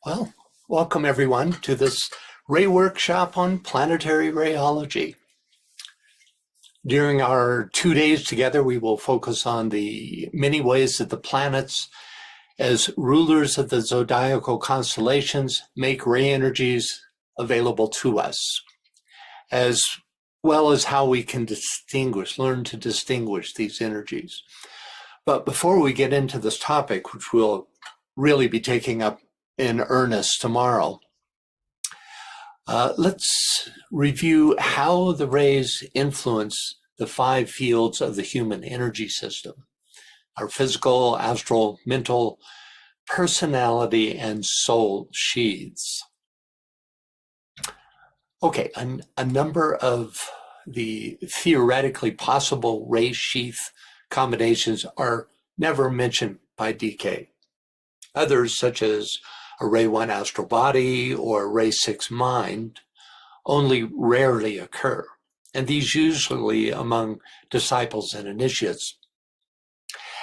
Well, welcome everyone to this ray workshop on planetary rayology. During our 2 days together, we will focus on the many ways that the planets, as rulers of the zodiacal constellations, make ray energies available to us, as well as how we can learn to distinguish these energies. But before we get into this topic, which we'll really be taking up in earnest tomorrow, let's review how the rays influence the 5 fields of the human energy system: our physical, astral, mental, personality, and soul sheaths. Okay, a number of the theoretically possible ray sheath combinations are never mentioned by DK. Others, such as a Ray 1 astral body or Ray 6 mind, only rarely occur, and these usually among disciples and initiates.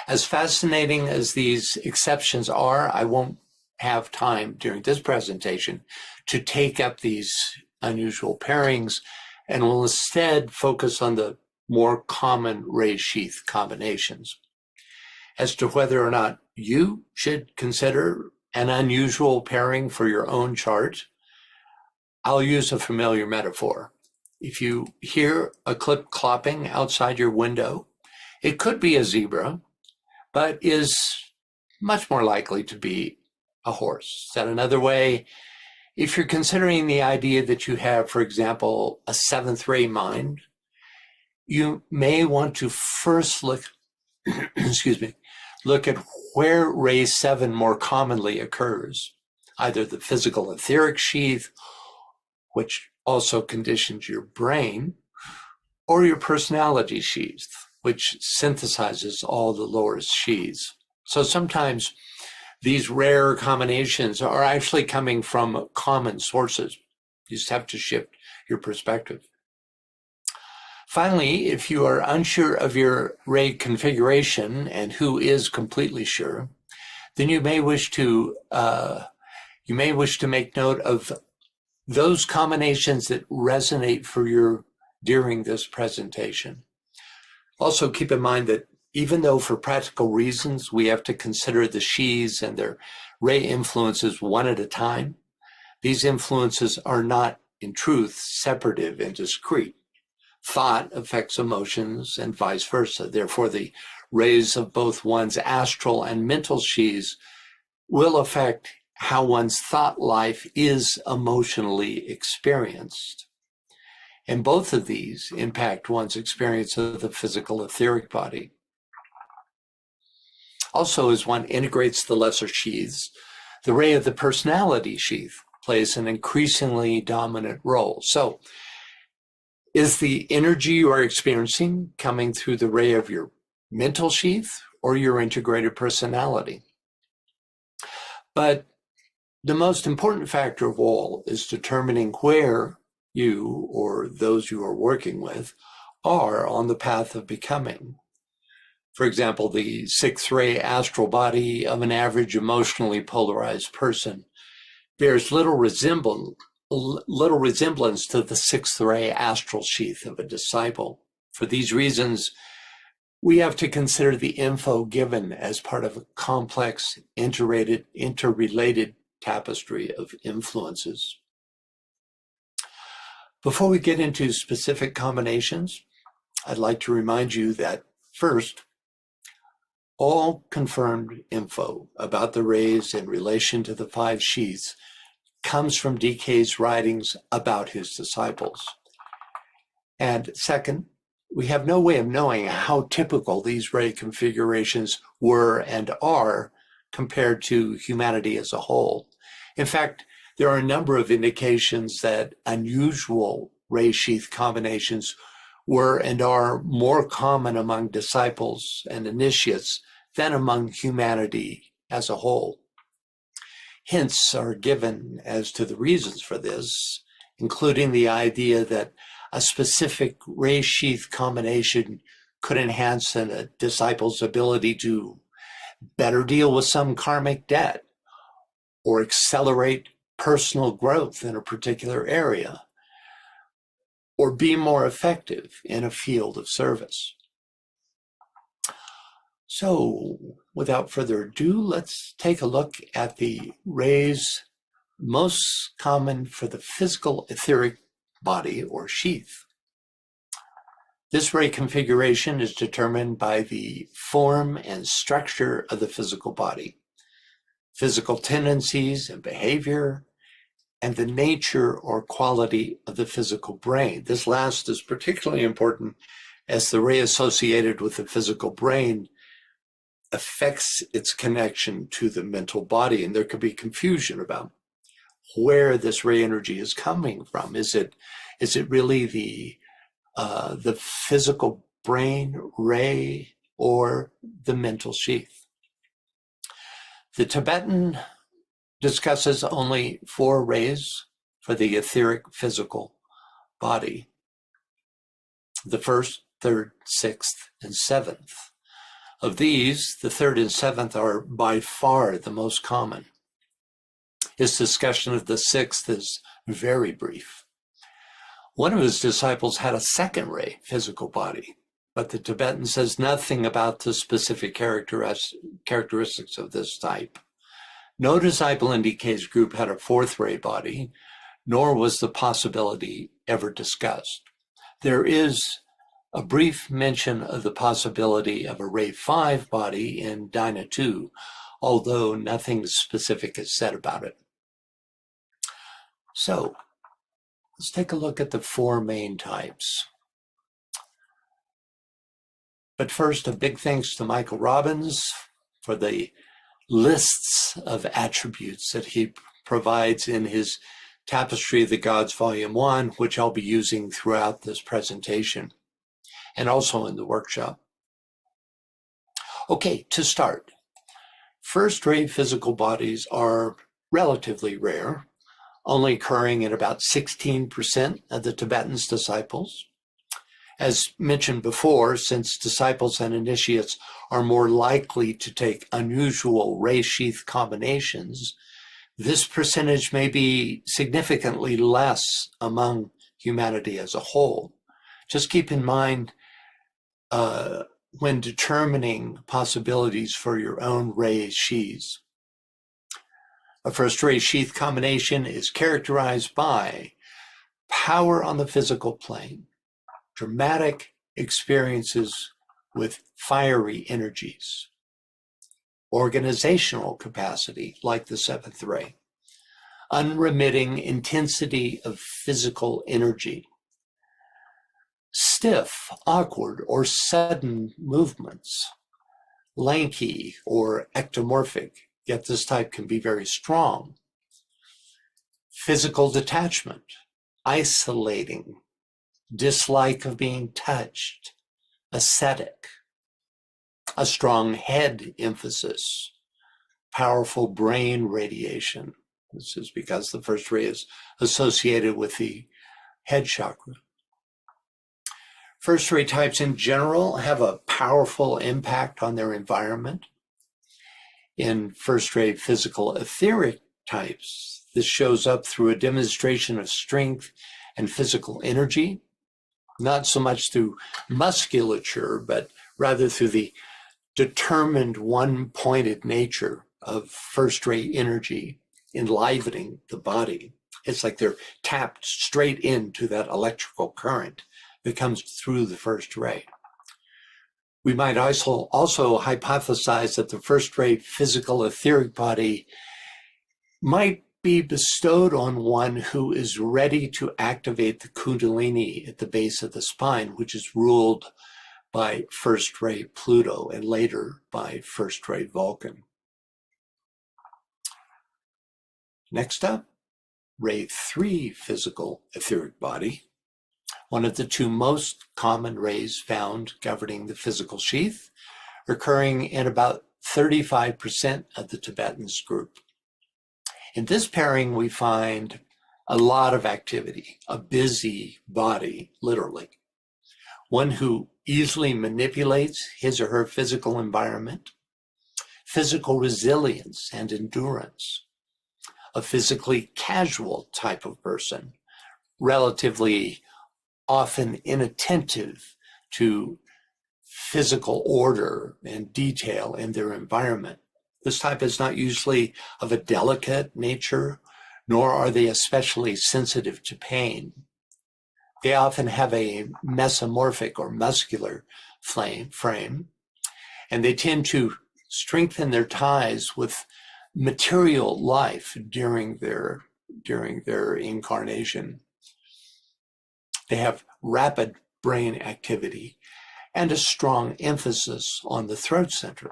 As fascinating as these exceptions are, I won't have time during this presentation to take up these unusual pairings, and will instead focus on the more common ray sheath combinations. As to whether or not you should consider an unusual pairing for your own chart, I'll use a familiar metaphor. If you hear a clip clopping outside your window, it could be a zebra, but is much more likely to be a horse. Said another way, if you're considering the idea that you have, for example, a 7th ray mind, you may want to first look at where ray 7 more commonly occurs, either the physical etheric sheath, which also conditions your brain, or your personality sheath, which synthesizes all the lower sheaths. So sometimes these rare combinations are actually coming from common sources. You just have to shift your perspective. Finally, if you are unsure of your ray configuration, and who is completely sure, then you may wish to make note of those combinations that resonate for you during this presentation. Also, keep in mind that even though for practical reasons we have to consider the sheaths and their ray influences one at a time, these influences are not, in truth, separative and discrete. Thought affects emotions and vice versa. Therefore, the rays of both one's astral and mental sheaths will affect how one's thought life is emotionally experienced. And both of these impact one's experience of the physical etheric body. Also, as one integrates the lesser sheaths, the ray of the personality sheath plays an increasingly dominant role. So, is the energy you are experiencing coming through the ray of your mental sheath or your integrated personality? But the most important factor of all is determining where you or those you are working with are on the path of becoming. For example, the 6th ray astral body of an average emotionally polarized person bears little resemblance to the 6th ray astral sheath of a disciple. For these reasons, we have to consider the info given as part of a complex, interrelated tapestry of influences. Before we get into specific combinations, I'd like to remind you that first, all confirmed info about the rays in relation to the 5 sheaths comes from DK's writings about his disciples. And second, we have no way of knowing how typical these ray configurations were and are compared to humanity as a whole. In fact, there are a number of indications that unusual ray sheath combinations were and are more common among disciples and initiates than among humanity as a whole. Hints are given as to the reasons for this, including the idea that a specific ray sheath combination could enhance a disciple's ability to better deal with some karmic debt, or accelerate personal growth in a particular area, or be more effective in a field of service. So, without further ado, let's take a look at the rays most common for the physical etheric body or sheath. This ray configuration is determined by the form and structure of the physical body, physical tendencies and behavior, and the nature or quality of the physical brain. This last is particularly important as the ray associated with the physical brain affects its connection to the mental body, and there could be confusion about where this ray energy is coming from. Is it really the physical brain ray or the mental sheath? The Tibetan discusses only 4 rays for the etheric physical body: the 1st, 3rd, 6th, and 7th. Of these, the 3rd and 7th are by far the most common. His discussion of the 6th is very brief. One of his disciples had a 2nd ray physical body, but the Tibetan says nothing about the specific characteristics of this type. No disciple in DK's group had a 4th ray body, nor was the possibility ever discussed. There is a brief mention of the possibility of a ray 5 body in Dina 2, although nothing specific is said about it. So, let's take a look at the 4 main types. But first, a big thanks to Michael Robbins for the lists of attributes that he provides in his Tapestry of the Gods, Volume 1, which I'll be using throughout this presentation and also in the workshop. Okay, to start, 1st ray physical bodies are relatively rare, only occurring in about 16% of the Tibetan's disciples. As mentioned before, since disciples and initiates are more likely to take unusual ray sheath combinations, this percentage may be significantly less among humanity as a whole. Just keep in mind when determining possibilities for your own ray sheaths. A 1st ray sheath combination is characterized by power on the physical plane, dramatic experiences with fiery energies, organizational capacity like the 7th ray, unremitting intensity of physical energy, stiff, awkward, or sudden movements, lanky or ectomorphic, yet this type can be very strong, physical detachment, isolating, dislike of being touched, ascetic, a strong head emphasis, powerful brain radiation. This is because the 1st ray is associated with the head chakra. 1st ray types in general have a powerful impact on their environment. In 1st ray physical etheric types, this shows up through a demonstration of strength and physical energy, not so much through musculature, but rather through the determined one-pointed nature of 1st ray energy enlivening the body. It's like they're tapped straight into that electrical current that comes through the 1st ray. We might also hypothesize that the 1st ray physical etheric body might be bestowed on one who is ready to activate the Kundalini at the base of the spine, which is ruled by 1st ray Pluto and later by 1st ray Vulcan. Next up, ray 3 physical etheric body, one of the 2 most common rays found governing the physical sheath, occurring in about 35% of the Tibetans group. In this pairing, we find a lot of activity, a busy body, literally. One who easily manipulates his or her physical environment, physical resilience and endurance, a physically casual type of person, relatively often inattentive to physical order and detail in their environment. This type is not usually of a delicate nature, nor are they especially sensitive to pain. They often have a mesomorphic or muscular frame, and they tend to strengthen their ties with material life during their incarnation. They have rapid brain activity and a strong emphasis on the throat center.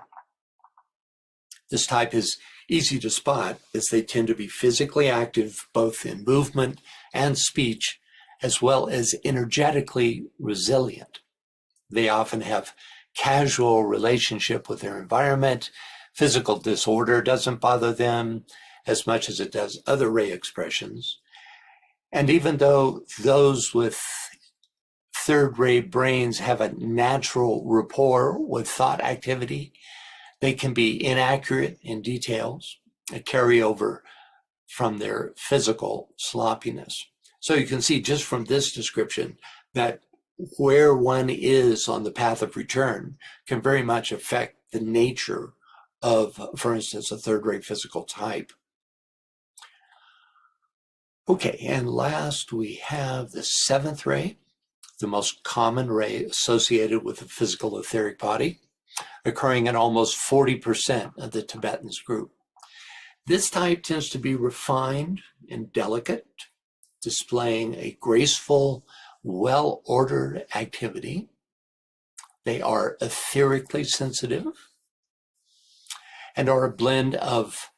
This type is easy to spot as they tend to be physically active both in movement and speech, as well as energetically resilient. They often have casual relationship with their environment. Physical disorder doesn't bother them as much as it does other ray expressions. And even though those with third ray brains have a natural rapport with thought activity, they can be inaccurate in details, a carryover from their physical sloppiness. So you can see just from this description that where one is on the path of return can very much affect the nature of, for instance, a third-ray physical type. Okay, and last we have the seventh ray, the most common ray associated with the physical etheric body, occurring in almost 40% of the Tibetans group. This type tends to be refined and delicate, displaying a graceful, well-ordered activity. They are etherically sensitive and are a blend of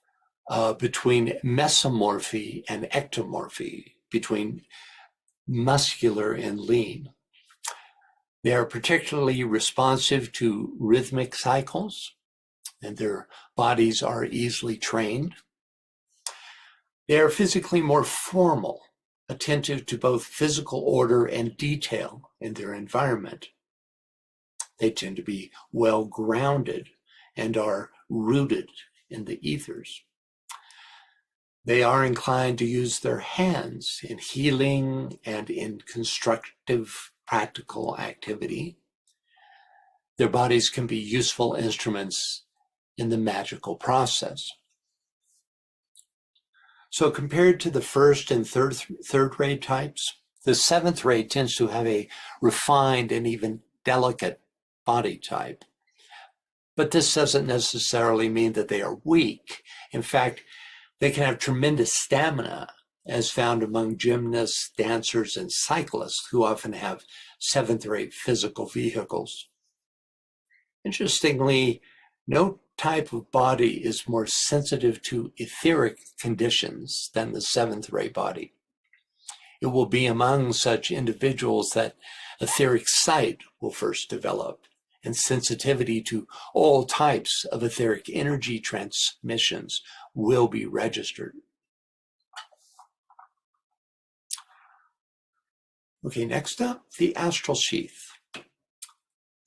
between mesomorphy and ectomorphy, between muscular and lean. They are particularly responsive to rhythmic cycles, and their bodies are easily trained. They are physically more formal, attentive to both physical order and detail in their environment. They tend to be well-grounded and are rooted in the ethers. They are inclined to use their hands in healing and in constructive, practical activity. Their bodies can be useful instruments in the magical process. So compared to the first and third ray types, the seventh ray tends to have a refined and even delicate body type. But this doesn't necessarily mean that they are weak. In fact, they can have tremendous stamina, as found among gymnasts, dancers, and cyclists who often have seventh-ray physical vehicles. Interestingly, no type of body is more sensitive to etheric conditions than the seventh-ray body. It will be among such individuals that etheric sight will first develop, and sensitivity to all types of etheric energy transmissions will be registered. Okay, next up, the astral sheath.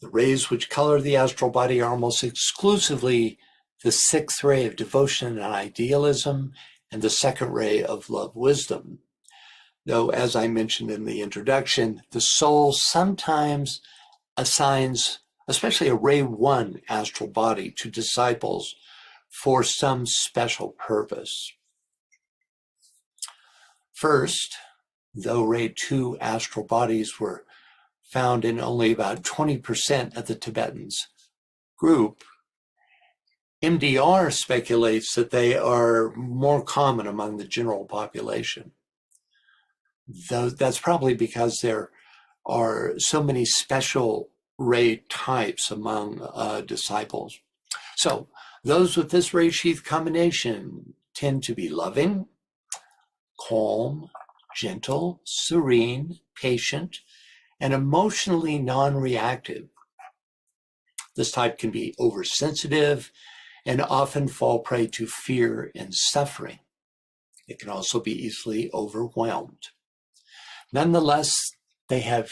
The rays which color the astral body are almost exclusively the sixth ray of devotion and idealism and the second ray of love wisdom. Though, as I mentioned in the introduction, the soul sometimes assigns, especially a ray 1 astral body, to disciples for some special purpose. First, though ray 2 astral bodies were found in only about 20% of the Tibetans group, MDR speculates that they are more common among the general population. Though that's probably because there are so many special ray types among disciples. So those with this ray sheath combination tend to be loving, calm, gentle, serene, patient, and emotionally non-reactive. This type can be oversensitive and often fall prey to fear and suffering. It can also be easily overwhelmed. Nonetheless, they have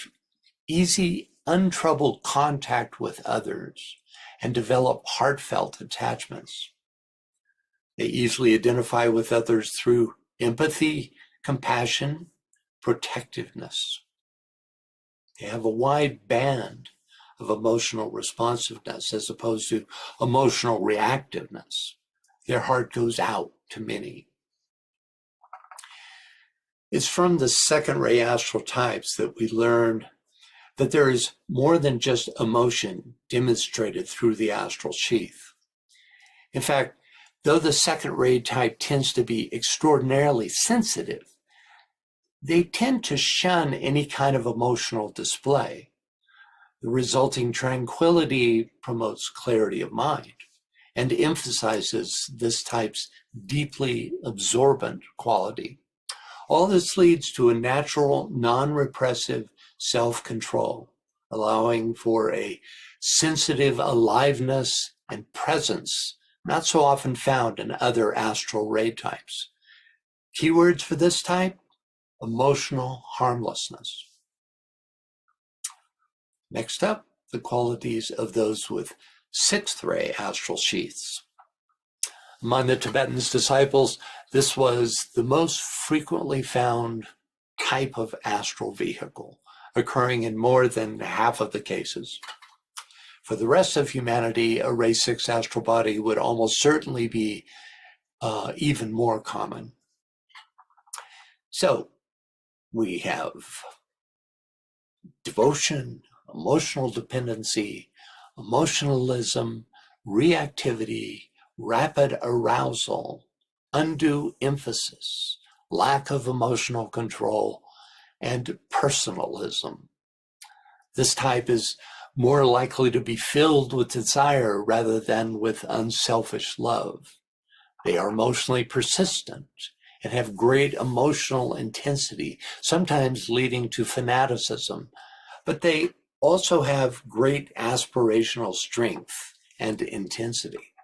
easy, untroubled contact with others and develop heartfelt attachments. They easily identify with others through empathy, compassion, protectiveness. They have a wide band of emotional responsiveness as opposed to emotional reactiveness. Their heart goes out to many. It's from the second-ray astral types that we learn that there is more than just emotion demonstrated through the astral sheath. In fact, though the second-ray type tends to be extraordinarily sensitive, they tend to shun any kind of emotional display. The resulting tranquility promotes clarity of mind and emphasizes this type's deeply absorbent quality. All this leads to a natural, non-repressive self-control, allowing for a sensitive aliveness and presence not so often found in other astral ray types. Keywords for this type: emotional harmlessness. Next up, the qualities of those with sixth ray astral sheaths. Among the Tibetan's disciples, this was the most frequently found type of astral vehicle, occurring in more than half of the cases. For the rest of humanity, a ray 6 astral body would almost certainly be even more common. So, we have devotion, emotional dependency, emotionalism, reactivity, rapid arousal, undue emphasis, lack of emotional control, and personalism. This type is more likely to be filled with desire rather than with unselfish love. They are emotionally persistent and have great emotional intensity, sometimes leading to fanaticism, but they also have great aspirational strength and intensity.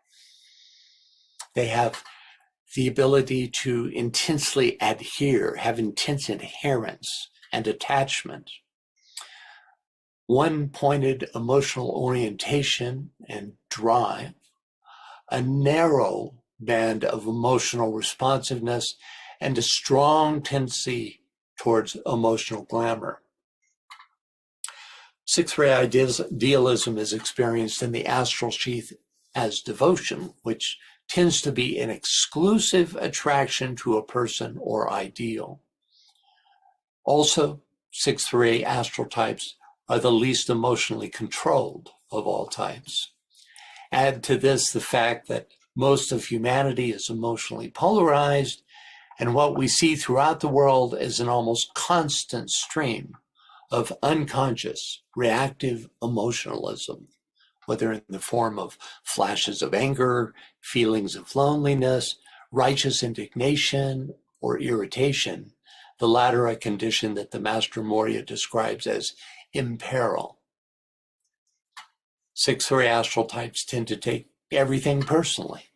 They have the ability to intensely adhere, have intense adherence and attachment, one-pointed emotional orientation and drive, a narrow band of emotional responsiveness, and a strong tendency towards emotional glamour. Sixth-ray idealism is experienced in the astral sheath as devotion, which tends to be an exclusive attraction to a person or ideal. Also, sixth-ray astral types are the least emotionally controlled of all types. Add to this the fact that most of humanity is emotionally polarized, and what we see throughout the world is an almost constant stream of unconscious, reactive emotionalism, whether in the form of flashes of anger, feelings of loneliness, righteous indignation, or irritation, the latter a condition that the Master Morya describes as imperil. Sixth-ray astral types tend to take everything personally,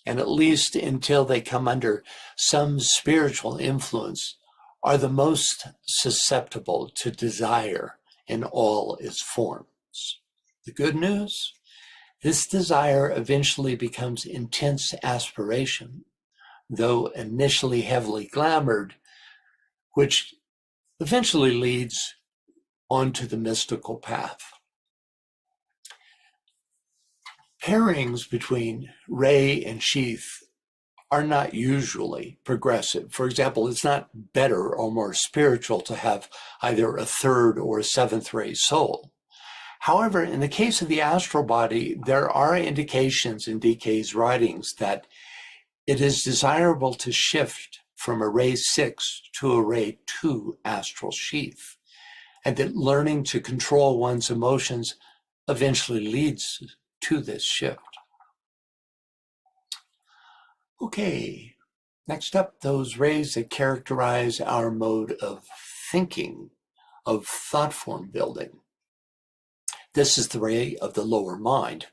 and at least until they come under some spiritual influence, are the most susceptible to desire in all its forms. The good news? This desire eventually becomes intense aspiration, though initially heavily glamored, which eventually leads onto the mystical path. Pairings between ray and sheath are not usually progressive. For example, it's not better or more spiritual to have either a third or a seventh ray soul. However, in the case of the astral body, there are indications in DK's writings that it is desirable to shift from a ray 6 to a ray 2 astral sheath, and that learning to control one's emotions eventually leads to this shift. Okay, next up, those rays that characterize our mode of thinking, of thought form building. This is the ray of the lower mind.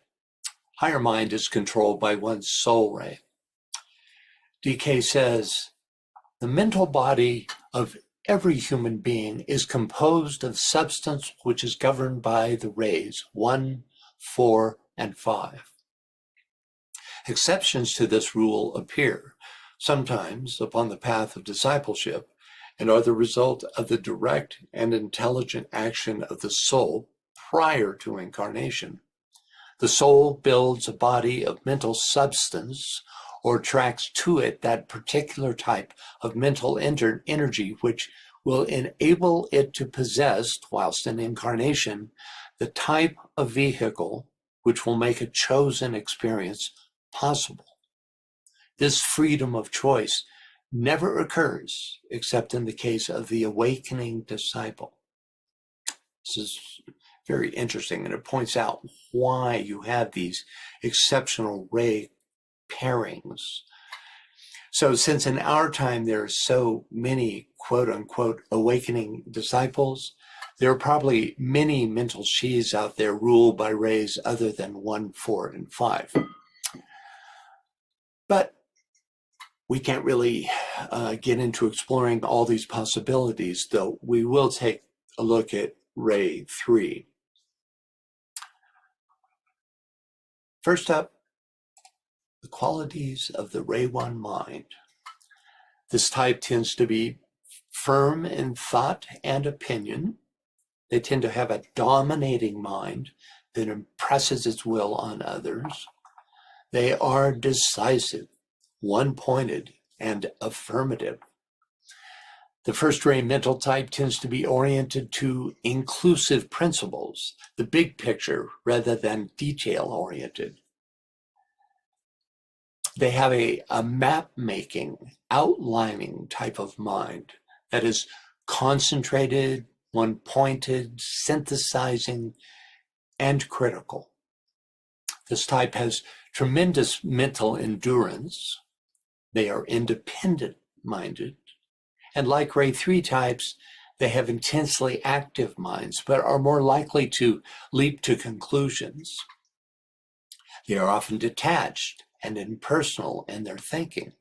Higher mind is controlled by one's soul ray. DK says, the mental body of every human being is composed of substance which is governed by the rays 1, 4, and 5. Exceptions to this rule appear, sometimes upon the path of discipleship, and are the result of the direct and intelligent action of the soul prior to incarnation. The soul builds a body of mental substance or attracts to it that particular type of mental energy which will enable it to possess, whilst in incarnation, the type of vehicle which will make a chosen experience possible. This freedom of choice never occurs except in the case of the awakening disciple. This is very interesting, and it points out why you have these exceptional ray pairings. So since in our time there are so many quote-unquote awakening disciples, there are probably many mental sheaths out there ruled by rays other than 1, 4, and 5. But we can't really get into exploring all these possibilities, though we will take a look at ray 3. First up, the qualities of the ray 1 mind. This type tends to be firm in thought and opinion. They tend to have a dominating mind that impresses its will on others. They are decisive, one-pointed, and affirmative. The first ray mental type tends to be oriented to inclusive principles, the big picture, rather than detail-oriented. They have a map-making, outlining type of mind that is concentrated, one-pointed, synthesizing, and critical. This type has tremendous mental endurance. They are independent-minded. And like ray 3 types, they have intensely active minds, but are more likely to leap to conclusions. They are often detached and impersonal in their thinking,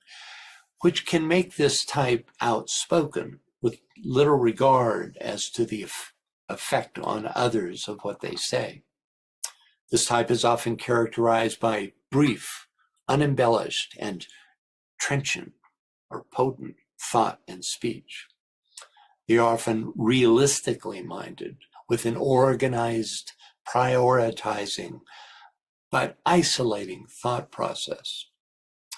which can make this type outspoken with little regard as to the effect on others of what they say. This type is often characterized by brief, unembellished, and trenchant or potent thought and speech. They are often realistically minded, with an organized, prioritizing, but isolating thought process.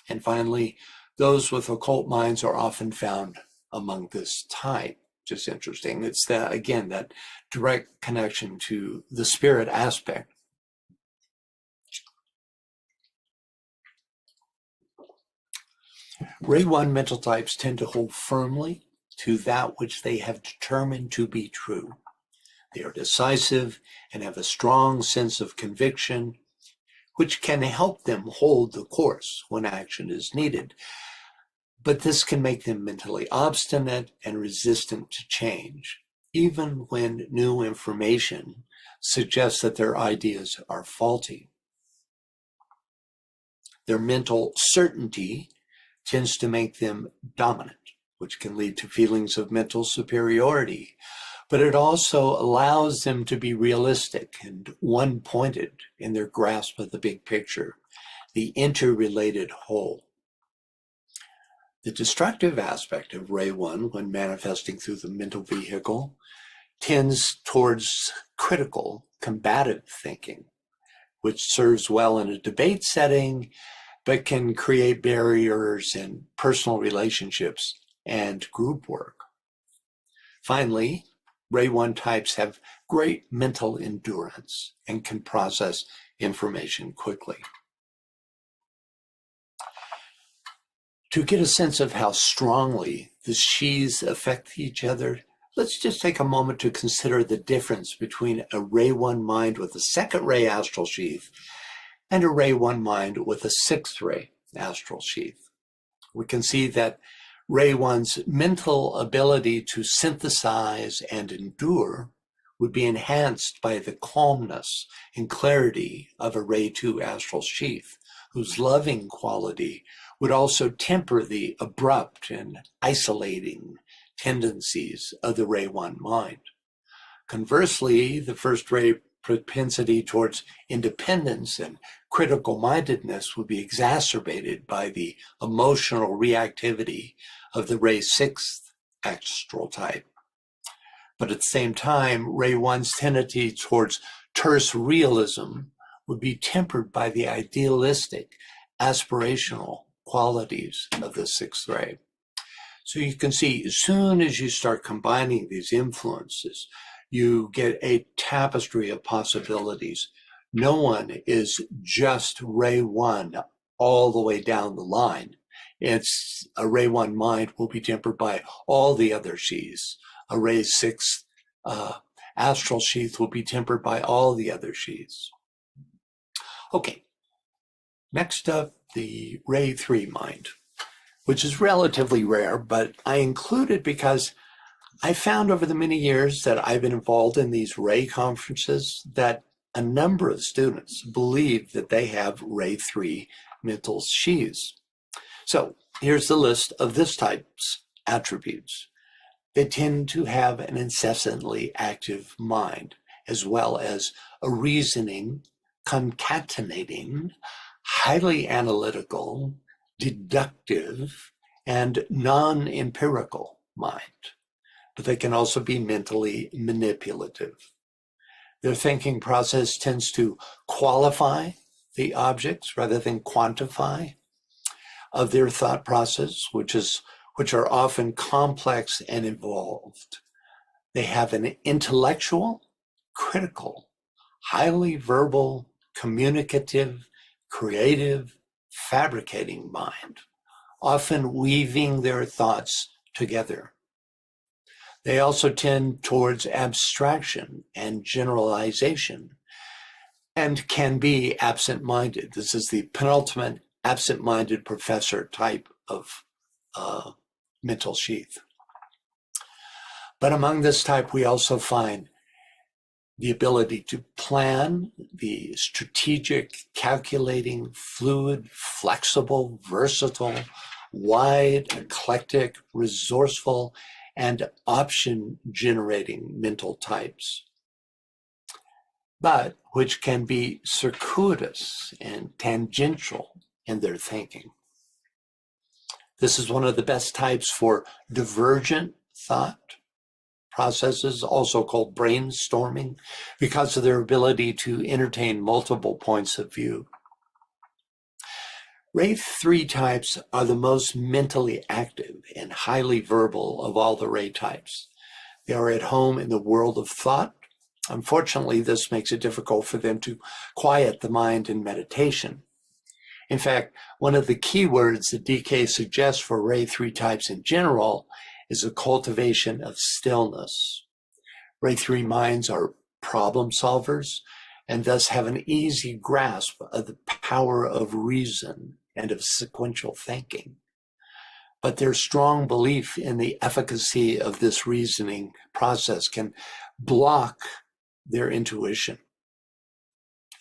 And finally, those with occult minds are often found among this type. Just interesting. It's that, again, that direct connection to the spirit aspect. Ray 1 mental types tend to hold firmly to that which they have determined to be true. They are decisive and have a strong sense of conviction, which can help them hold the course when action is needed. But this can make them mentally obstinate and resistant to change, even when new information suggests that their ideas are faulty. Their mental certainty tends to make them dominant, which can lead to feelings of mental superiority, but it also allows them to be realistic and one-pointed in their grasp of the big picture, the interrelated whole. The destructive aspect of ray 1, when manifesting through the mental vehicle, tends towards critical, combative thinking, which serves well in a debate setting, but can create barriers in personal relationships and group work. Finally, ray 1 types have great mental endurance and can process information quickly. To get a sense of how strongly the sheaths affect each other, let's just take a moment to consider the difference between a ray 1 mind with a second ray astral sheath and a ray 1 mind with a sixth ray astral sheath. We can see that ray 1's mental ability to synthesize and endure would be enhanced by the calmness and clarity of a ray 2 astral sheath, whose loving quality would also temper the abrupt and isolating tendencies of the ray 1 mind. Conversely, the first ray propensity towards independence and critical mindedness would be exacerbated by the emotional reactivity of the ray 6th astral type. But at the same time, ray 1's tendency towards terse realism would be tempered by the idealistic, aspirational qualities of the 6th ray. So you can see, as soon as you start combining these influences, you get a tapestry of possibilities. No one is just ray 1 all the way down the line. It's a ray 1 mind will be tempered by all the other sheaths. A ray 6 astral sheath will be tempered by all the other sheaths. Okay, next up, the ray 3 mind, which is relatively rare, but I include it because I found over the many years that I've been involved in these ray conferences that a number of students believe that they have ray 3 mental sheaths. So here's the list of this type's attributes. They tend to have an incessantly active mind, as well as a reasoning, concatenating, highly analytical, deductive, and non-empirical mind. But they can also be mentally manipulative. Their thinking process tends to qualify the objects rather than quantify of their thought process, which are often complex and involved. They have an intellectual, critical, highly verbal, communicative, creative, fabricating mind, often weaving their thoughts together. They also tend towards abstraction and generalization and can be absent-minded. This is the penultimate absent-minded professor type of mental sheath. But among this type, we also find the ability to plan, the strategic, calculating, fluid, flexible, versatile, wide, eclectic, resourceful, and option-generating mental types, but which can be circuitous and tangential in their thinking. This is one of the best types for divergent thought processes, also called brainstorming, because of their ability to entertain multiple points of view. Ray 3 types are the most mentally active and highly verbal of all the ray types. They are at home in the world of thought. Unfortunately, this makes it difficult for them to quiet the mind in meditation. In fact, one of the key words that DK suggests for ray 3 types in general is a cultivation of stillness. Ray 3 minds are problem solvers and thus have an easy grasp of the power of reason and of sequential thinking. But their strong belief in the efficacy of this reasoning process can block their intuition.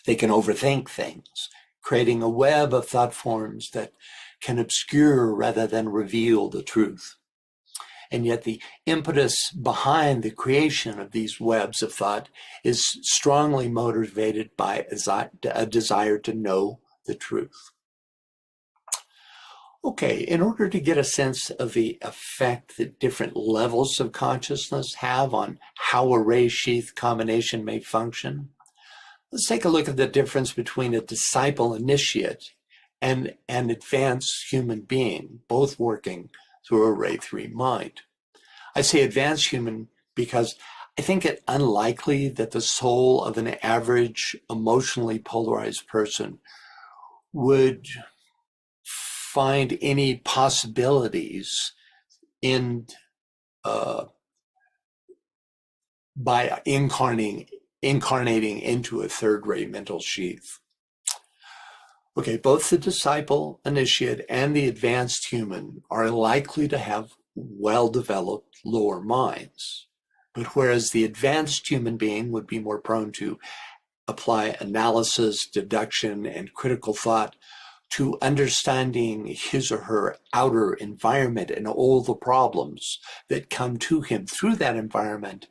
They can overthink things, creating a web of thought forms that can obscure rather than reveal the truth. And yet the impetus behind the creation of these webs of thought is strongly motivated by a desire to know the truth. Okay, in order to get a sense of the effect that different levels of consciousness have on how a ray sheath combination may function, let's take a look at the difference between a disciple initiate and an advanced human being, both working through a ray 3 mind. I say advanced human because I think it unlikely that the soul of an average emotionally polarized person would find any possibilities in by incarnating into a third-ray mental sheath. Okay, both the disciple initiate and the advanced human are likely to have well-developed lower minds. But whereas the advanced human being would be more prone to apply analysis, deduction, and critical thought to understanding his or her outer environment and all the problems that come to him through that environment,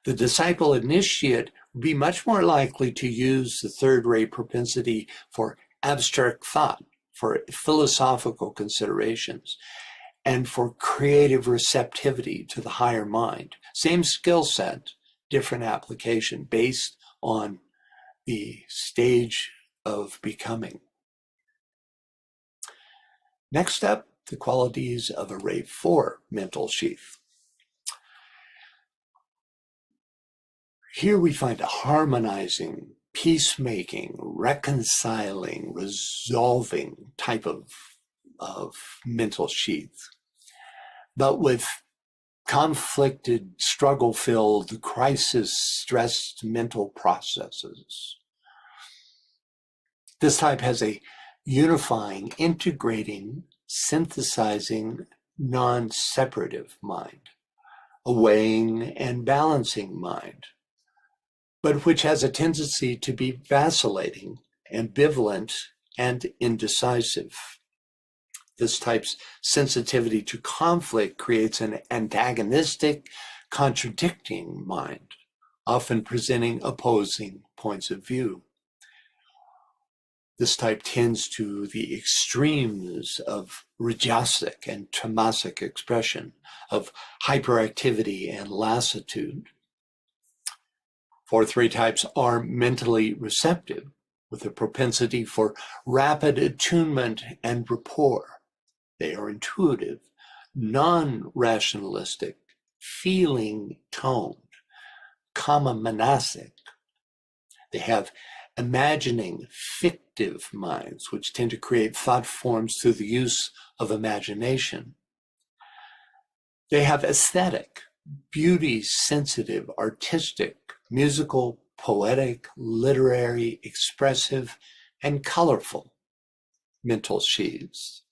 the disciple initiate be much more likely to use the third-rate propensity for abstract thought, for philosophical considerations, and for creative receptivity to the higher mind. Same skill set, different application based on the stage of becoming. Next up, the qualities of a Rate 4 mental sheath. Here we find a harmonizing, peacemaking, reconciling, resolving type of mental sheath, but with conflicted, struggle-filled, crisis-stressed mental processes. This type has a unifying, integrating, synthesizing, non-separative mind, a weighing and balancing mind, but which has a tendency to be vacillating, ambivalent, and indecisive. This type's sensitivity to conflict creates an antagonistic, contradicting mind, often presenting opposing points of view. This type tends to the extremes of rajasic and tamasic expression, of hyperactivity and lassitude. 4-3 types are mentally receptive, with a propensity for rapid attunement and rapport. They are intuitive, non-rationalistic, feeling-toned, kama-manasic. They have imagining, fictive minds, which tend to create thought forms through the use of imagination. They have aesthetic, beauty-sensitive, artistic, musical, poetic, literary, expressive, and colorful mental sheaths.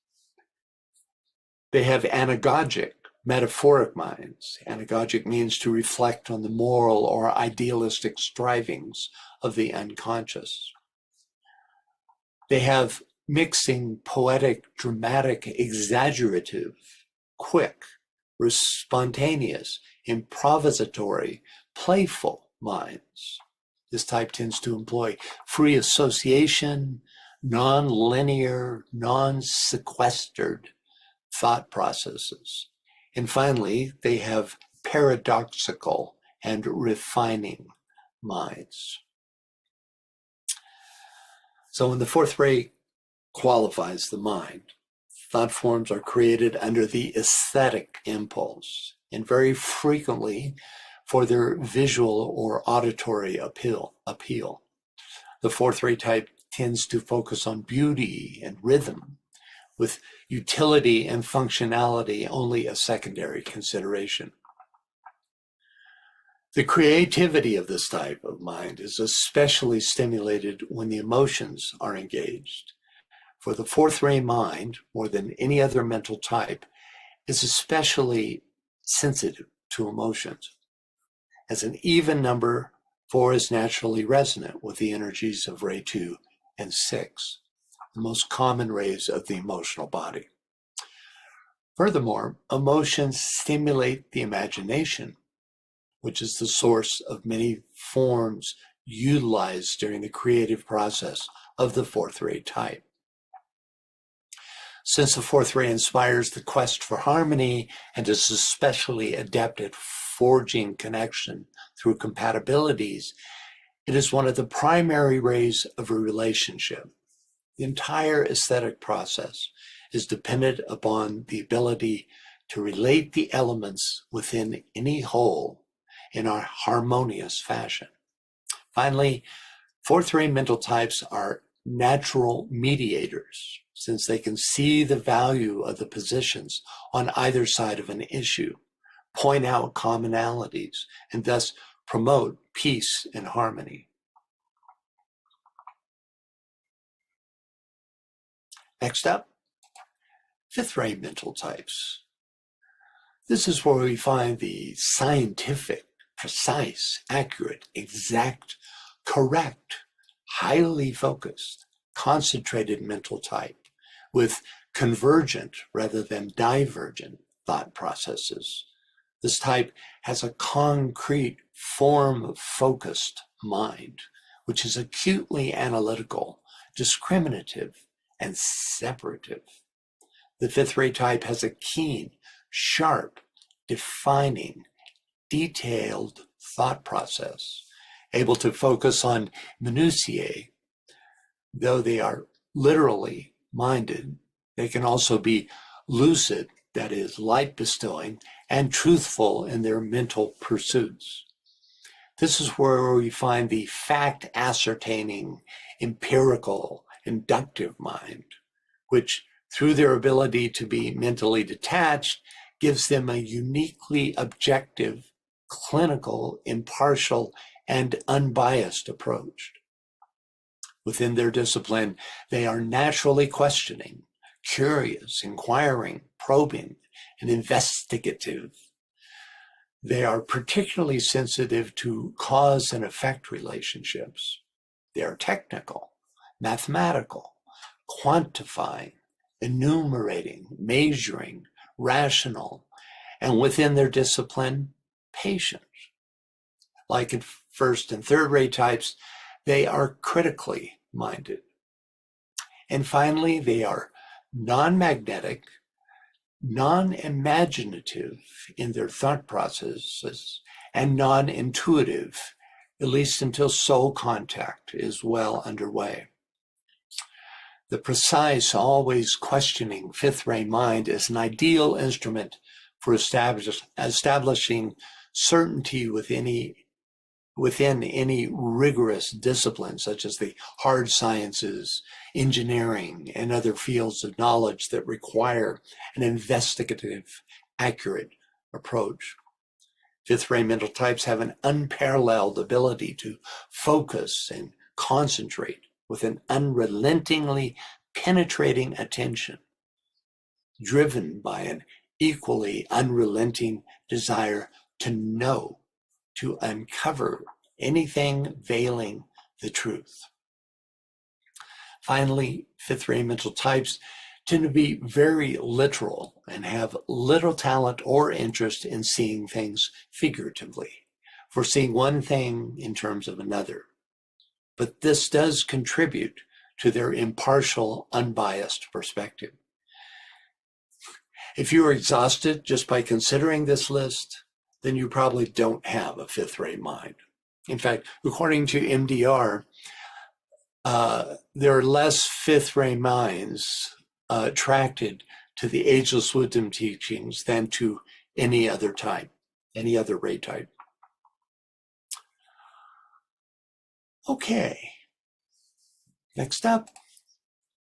They have anagogic, metaphoric minds. Anagogic means to reflect on the moral or idealistic strivings of the unconscious. They have mixing, poetic, dramatic, exaggerative, quick, spontaneous, improvisatory, playful minds. This type tends to employ free association, non-linear, non-sequestered thought processes. And finally, they have paradoxical and refining minds. So when the 4th rate qualifies the mind, thought forms are created under the aesthetic impulse, and very frequently for their visual or auditory appeal. The 4th rate type tends to focus on beauty and rhythm, with utility and functionality only a secondary consideration. The creativity of this type of mind is especially stimulated when the emotions are engaged. For the 4th rate mind, more than any other mental type, is especially sensitive to emotions. As an even number, 4 is naturally resonant with the energies of ray 2 and 6, the most common rays of the emotional body. Furthermore, emotions stimulate the imagination, which is the source of many forms utilized during the creative process of the 4th rate type. Since the 4th ray inspires the quest for harmony and is especially adept at forging connection through compatibilities, it is one of the primary rays of a relationship. The entire aesthetic process is dependent upon the ability to relate the elements within any whole in a harmonious fashion. Finally, 4th ray mental types are natural mediators, since they can see the value of the positions on either side of an issue, point out commonalities, and thus promote peace and harmony. Next up, 5th ray mental types. This is where we find the scientific, precise, accurate, exact, correct, highly focused, concentrated mental type with convergent rather than divergent thought processes. This type has a concrete form of focused mind, which is acutely analytical, discriminative, and separative. The fifth ray type has a keen, sharp, defining, detailed thought process, able to focus on minutiae. Though they are literally minded, they can also be lucid, that is, light bestowing, and truthful in their mental pursuits. This is where we find the fact ascertaining, empirical, inductive mind, which through their ability to be mentally detached gives them a uniquely objective, clinical, impartial, and unbiased approach. Within their discipline, they are naturally questioning, curious, inquiring, probing, and investigative. They are particularly sensitive to cause and effect relationships. They are technical, mathematical, quantifying, enumerating, measuring, rational, and within their discipline, patient. Like in first and third ray types, they are critically minded. And finally, they are non-magnetic, non-imaginative in their thought processes, and non-intuitive, at least until soul contact is well underway. The precise, always questioning fifth ray mind is an ideal instrument for establishing certainty within any rigorous discipline, such as the hard sciences, engineering, and other fields of knowledge that require an investigative, accurate approach. Fifth ray mental types have an unparalleled ability to focus and concentrate with an unrelentingly penetrating attention, driven by an equally unrelenting desire to know, to uncover anything veiling the truth. Finally, fifth ray mental types tend to be very literal and have little talent or interest in seeing things figuratively, for seeing one thing in terms of another. But this does contribute to their impartial, unbiased perspective. If you are exhausted just by considering this list, then you probably don't have a fifth ray mind. In fact, according to MDR, there are less fifth ray minds attracted to the ageless wisdom teachings than to any other type, any other ray type. Okay, next up,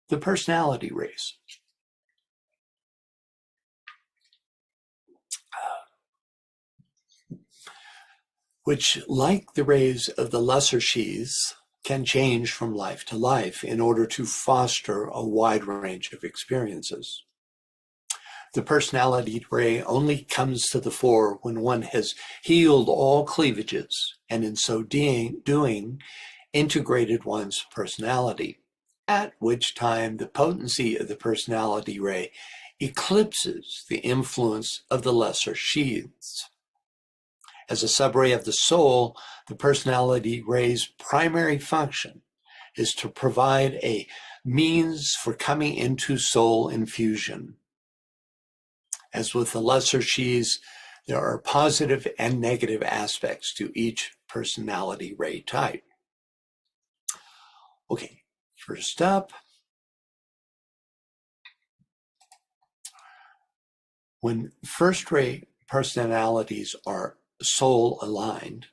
the personality rays. Which, like the rays of the lesser sheaths, can change from life to life in order to foster a wide range of experiences. The personality ray only comes to the fore when one has healed all cleavages, and in so doing, integrated one's personality, at which time the potency of the personality ray eclipses the influence of the lesser sheaths. As a subray of the soul, the personality ray's primary function is to provide a means for coming into soul infusion. As with the lesser sheaths, there are positive and negative aspects to each personality ray type. Okay, first up, when first ray personalities are soul aligned,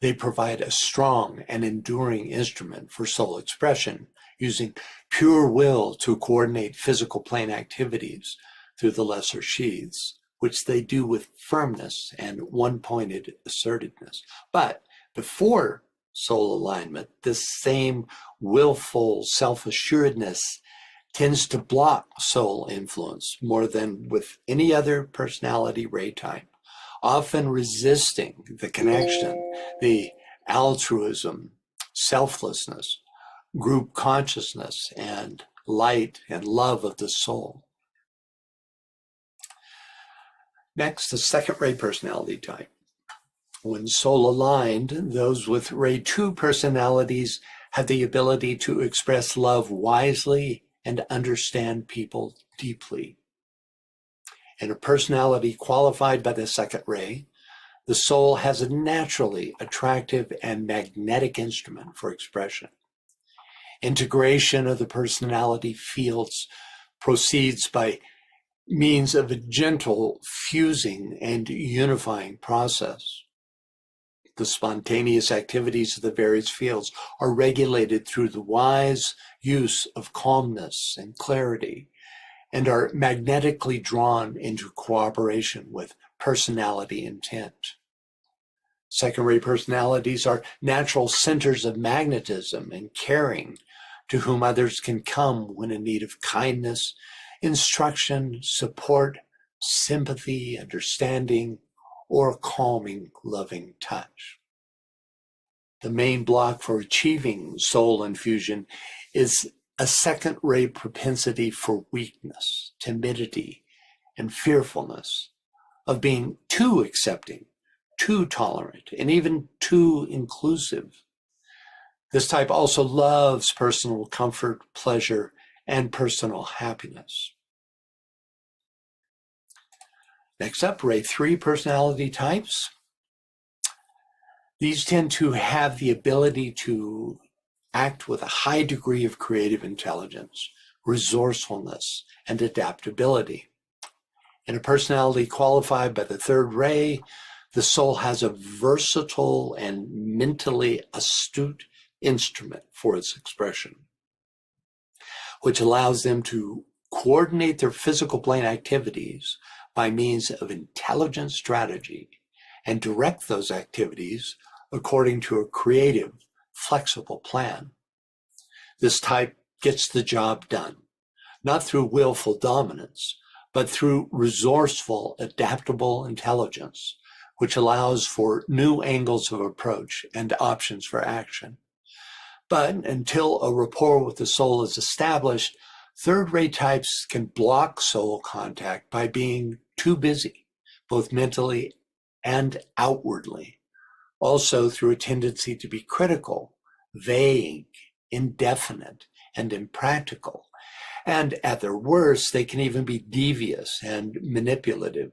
they provide a strong and enduring instrument for soul expression, using pure will to coordinate physical plane activities through the lesser sheaths, which they do with firmness and one-pointed assertiveness. But before soul alignment, this same willful self-assuredness tends to block soul influence more than with any other personality ray type, often resisting the connection, the altruism, selflessness, group consciousness, and light and love of the soul. Next, the second ray personality type. When soul aligned, those with Ray 2 personalities have the ability to express love wisely and understand people deeply. In a personality qualified by the second ray, the soul has a naturally attractive and magnetic instrument for expression. Integration of the personality fields proceeds by means of a gentle fusing and unifying process. The spontaneous activities of the various fields are regulated through the wise use of calmness and clarity, and are magnetically drawn into cooperation with personality intent. Second-ray personalities are natural centers of magnetism and caring, to whom others can come when in need of kindness, instruction, support, sympathy, understanding, or a calming, loving touch. The main block for achieving soul infusion is a second-ray propensity for weakness, timidity, and fearfulness of being too accepting, too tolerant, and even too inclusive. This type also loves personal comfort, pleasure, and personal happiness. Next up, Ray 3 personality types. These tend to have the ability to act with a high degree of creative intelligence, resourcefulness, and adaptability. In a personality qualified by the third ray, the soul has a versatile and mentally astute instrument for its expression, which allows them to coordinate their physical plane activities by means of intelligent strategy and direct those activities according to a creative, flexible plan. This type gets the job done, not through willful dominance, but through resourceful, adaptable intelligence, which allows for new angles of approach and options for action. But until a rapport with the soul is established, third-ray types can block soul contact by being too busy, both mentally and outwardly. Also through a tendency to be critical, vague, indefinite, and impractical. And at their worst, they can even be devious and manipulative,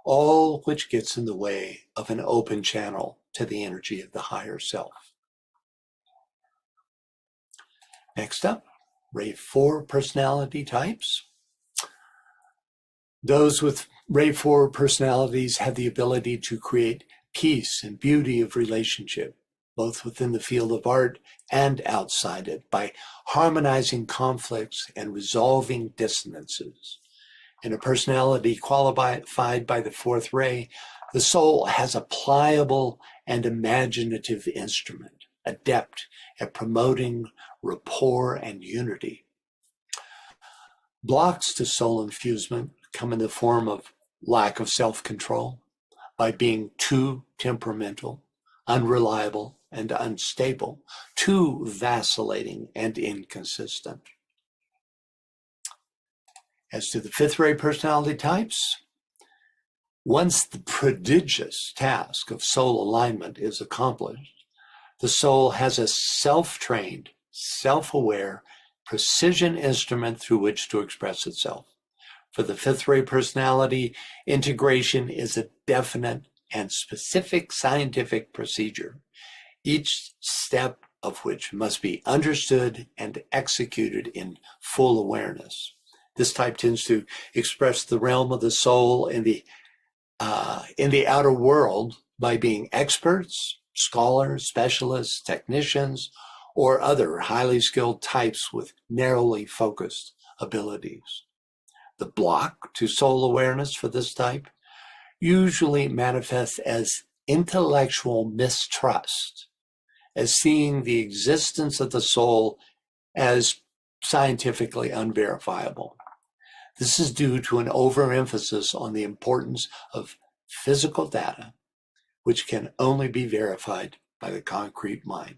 all which gets in the way of an open channel to the energy of the higher self. Next up, Ray 4 personality types. Those with Ray 4 personalities have the ability to create peace and beauty of relationship, both within the field of art and outside it, by harmonizing conflicts and resolving dissonances. In a personality qualified by the fourth ray, the soul has a pliable and imaginative instrument, adept at promoting rapport and unity. Blocks to soul infusement come in the form of lack of self-control, by being too temperamental, unreliable, and unstable, too vacillating and inconsistent. As to the fifth ray personality types, once the prodigious task of soul alignment is accomplished, the soul has a self-trained, self-aware, precision instrument through which to express itself. For the fifth ray personality, integration is a definite and specific scientific procedure, each step of which must be understood and executed in full awareness. This type tends to express the realm of the soul in the outer world by being experts, scholars, specialists, technicians, or other highly skilled types with narrowly focused abilities. The block to soul awareness for this type usually manifests as intellectual mistrust, as seeing the existence of the soul as scientifically unverifiable. This is due to an overemphasis on the importance of physical data, which can only be verified by the concrete mind.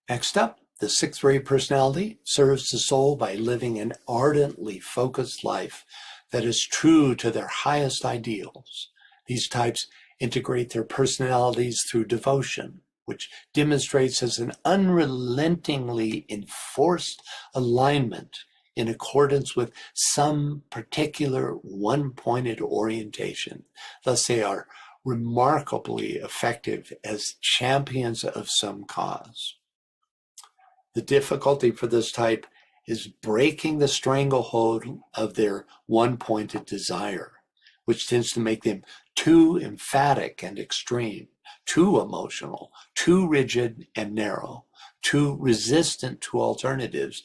Next up, the sixth ray personality serves the soul by living an ardently focused life that is true to their highest ideals. These types integrate their personalities through devotion, which demonstrates as an unrelentingly enforced alignment in accordance with some particular one-pointed orientation. Thus, they are remarkably effective as champions of some cause. The difficulty for this type is breaking the stranglehold of their one-pointed desire, which tends to make them too emphatic and extreme, too emotional, too rigid and narrow, too resistant to alternatives,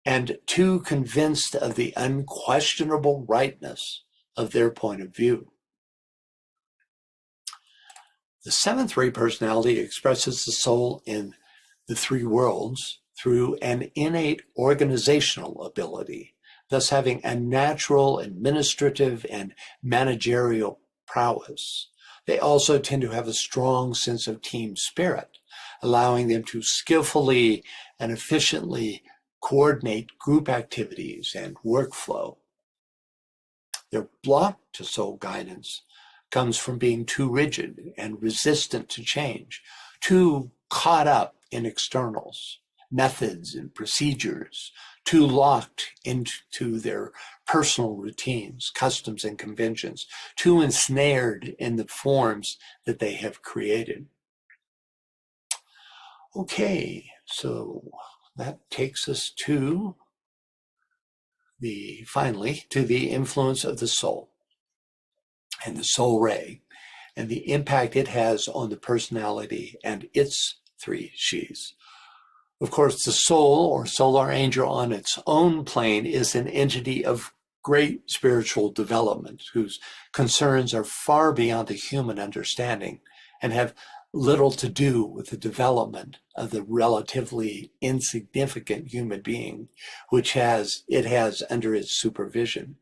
and too convinced of the unquestionable rightness of their point of view. The seventh ray personality expresses the soul in the three worlds through an innate organizational ability, thus having a natural administrative and managerial prowess. They also tend to have a strong sense of team spirit, allowing them to skillfully and efficiently coordinate group activities and workflow. Their block to soul guidance comes from being too rigid and resistant to change, too caught up in externals, methods and procedures, too locked into their personal routines, customs, and conventions, too ensnared in the forms that they have created. Okay, so that takes us to finally to the influence of the soul and the soul ray and the impact it has on the personality and its three sheaths. Of course, the soul or solar angel on its own plane is an entity of great spiritual development whose concerns are far beyond the human understanding and have little to do with the development of the relatively insignificant human being which it has under its supervision.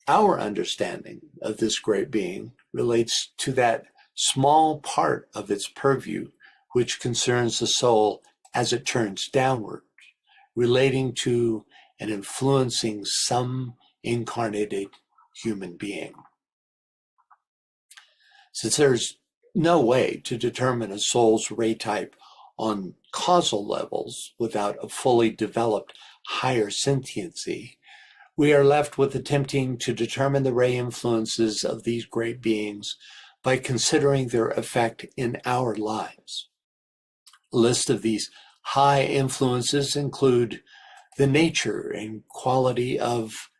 Our understanding of this great being relates to that small part of its purview which concerns the soul as it turns downward, relating to and influencing some incarnated human being. Since there's no way to determine a soul's ray type on causal levels without a fully developed higher sentiency, we are left with attempting to determine the ray influences of these great beings by considering their effect in our lives. A list of these high influences include the nature and quality of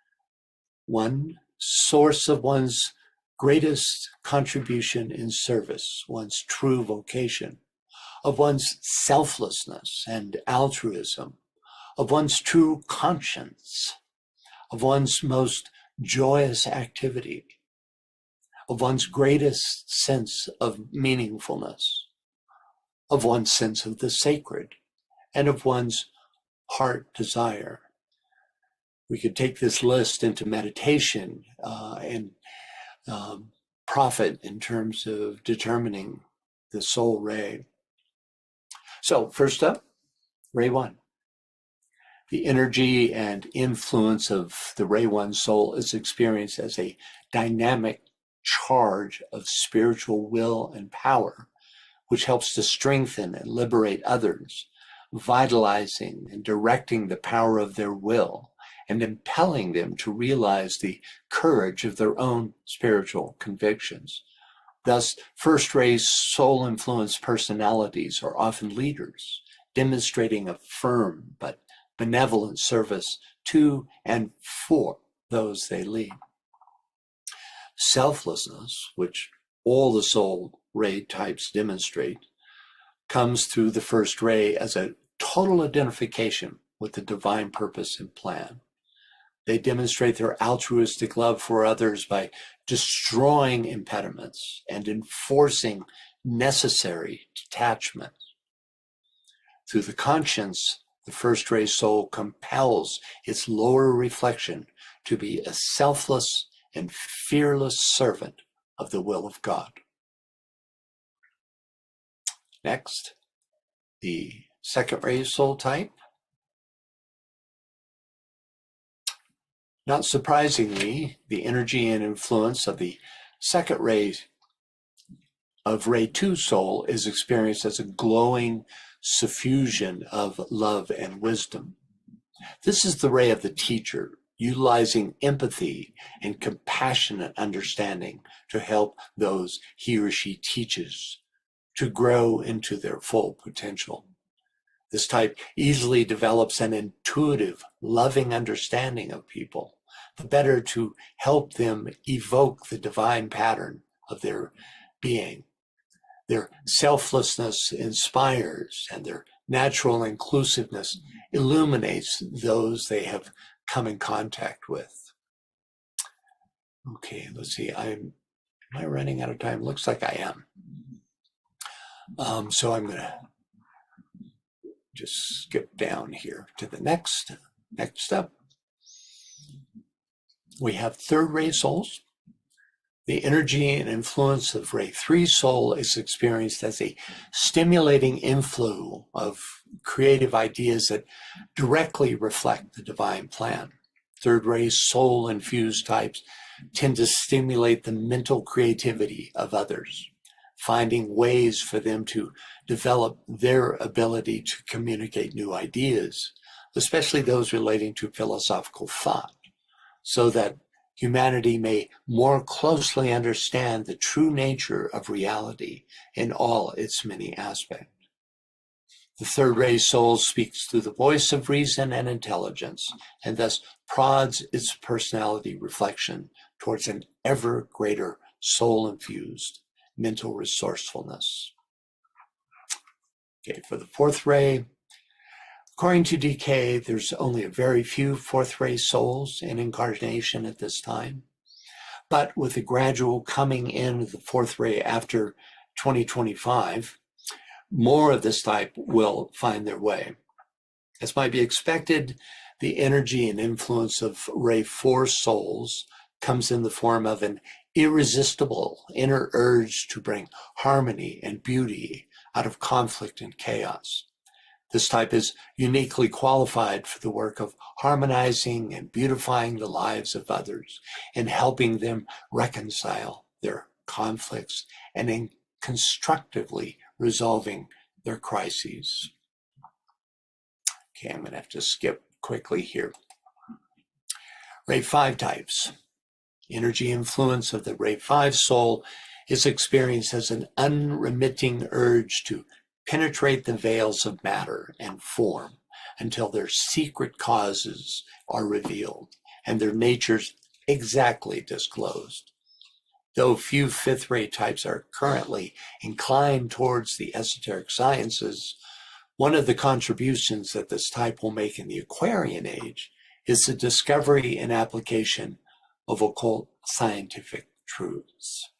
one, source of one's greatest contribution in service, one's true vocation, of one's selflessness and altruism, of one's true conscience, of one's most joyous activity, of one's greatest sense of meaningfulness, of one's sense of the sacred, and of one's heart desire. We could take this list into meditation and profit in terms of determining the soul ray. So first up, ray 1. The energy and influence of the ray 1 soul is experienced as a dynamic charge of spiritual will and power, which helps to strengthen and liberate others, vitalizing and directing the power of their will and impelling them to realize the courage of their own spiritual convictions. Thus, first ray soul influenced personalities are often leaders, demonstrating a firm but benevolent service to and for those they lead. Selflessness, which all the soul ray types demonstrate, comes through the first ray as a total identification with the divine purpose and plan. They demonstrate their altruistic love for others by destroying impediments and enforcing necessary detachment. Through the conscience, the first ray soul compels its lower reflection to be a selfless and fearless servant of the will of God. Next, the second ray soul type. Not surprisingly, the energy and influence of the second ray of Ray 2 soul is experienced as a glowing suffusion of love and wisdom. This is the ray of the teacher, utilizing empathy and compassionate understanding to help those he or she teaches to grow into their full potential. This type easily develops an intuitive, loving understanding of people, the better to help them evoke the divine pattern of their being. Their selflessness inspires, and their natural inclusiveness illuminates those they have come in contact with. Okay, let's see. Am I running out of time? Looks like I am. So I'm going to just skip down here to the next step. We have third ray souls. The energy and influence of Ray 3 soul is experienced as a stimulating inflow of creative ideas that directly reflect the divine plan. Third ray soul infused types tend to stimulate the mental creativity of others, finding ways for them to develop their ability to communicate new ideas, especially those relating to philosophical thought, so that humanity may more closely understand the true nature of reality in all its many aspects. The third ray soul speaks through the voice of reason and intelligence, and thus prods its personality reflection towards an ever greater soul-infused mental resourcefulness. Okay, for the fourth ray, according to DK, there's only a very few fourth ray souls in incarnation at this time. But with the gradual coming in of the fourth ray after 2025, more of this type will find their way. As might be expected, the energy and influence of Ray 4 souls comes in the form of an irresistible inner urge to bring harmony and beauty out of conflict and chaos. This type is uniquely qualified for the work of harmonizing and beautifying the lives of others and helping them reconcile their conflicts and in constructively resolving their crises. Okay, I'm going to have to skip quickly here. Ray 5 types. Energy influence of the Ray 5 soul is experienced as an unremitting urge to penetrate the veils of matter and form until their secret causes are revealed and their natures exactly disclosed. Though few fifth ray types are currently inclined towards the esoteric sciences, one of the contributions that this type will make in the Aquarian age is the discovery and application of occult scientific truths.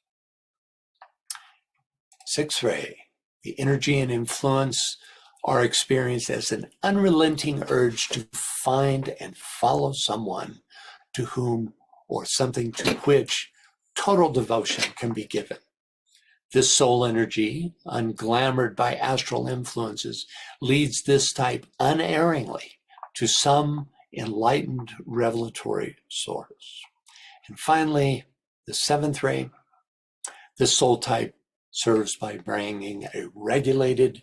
Sixth ray. The energy and influence are experienced as an unrelenting urge to find and follow someone to whom or something to which total devotion can be given. This soul energy, unglamored by astral influences, leads this type unerringly to some enlightened revelatory source. And finally, the seventh ray, this soul type serves by bringing a regulated,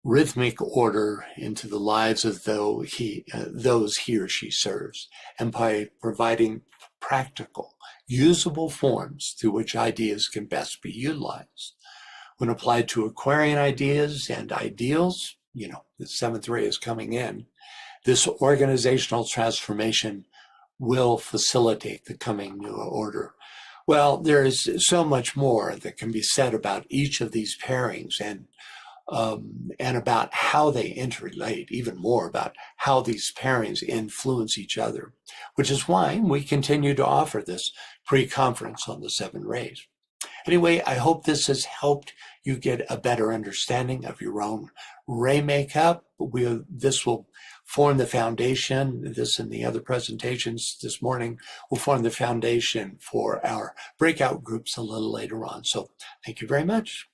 rhythmic order into the lives of those he or she serves, and by providing practical, usable forms through which ideas can best be utilized. When applied to Aquarian ideas and ideals, the seventh ray is coming in, this organizational transformation will facilitate the coming new order. Well, there is so much more that can be said about each of these pairings and about how they interrelate, even more about how these pairings influence each other, which is why we continue to offer this pre-conference on the 7 rays. Anyway, I hope this has helped you get a better understanding of your own ray makeup. This will form the foundation. This and the other presentations this morning will form the foundation for our breakout groups a little later on. So thank you very much.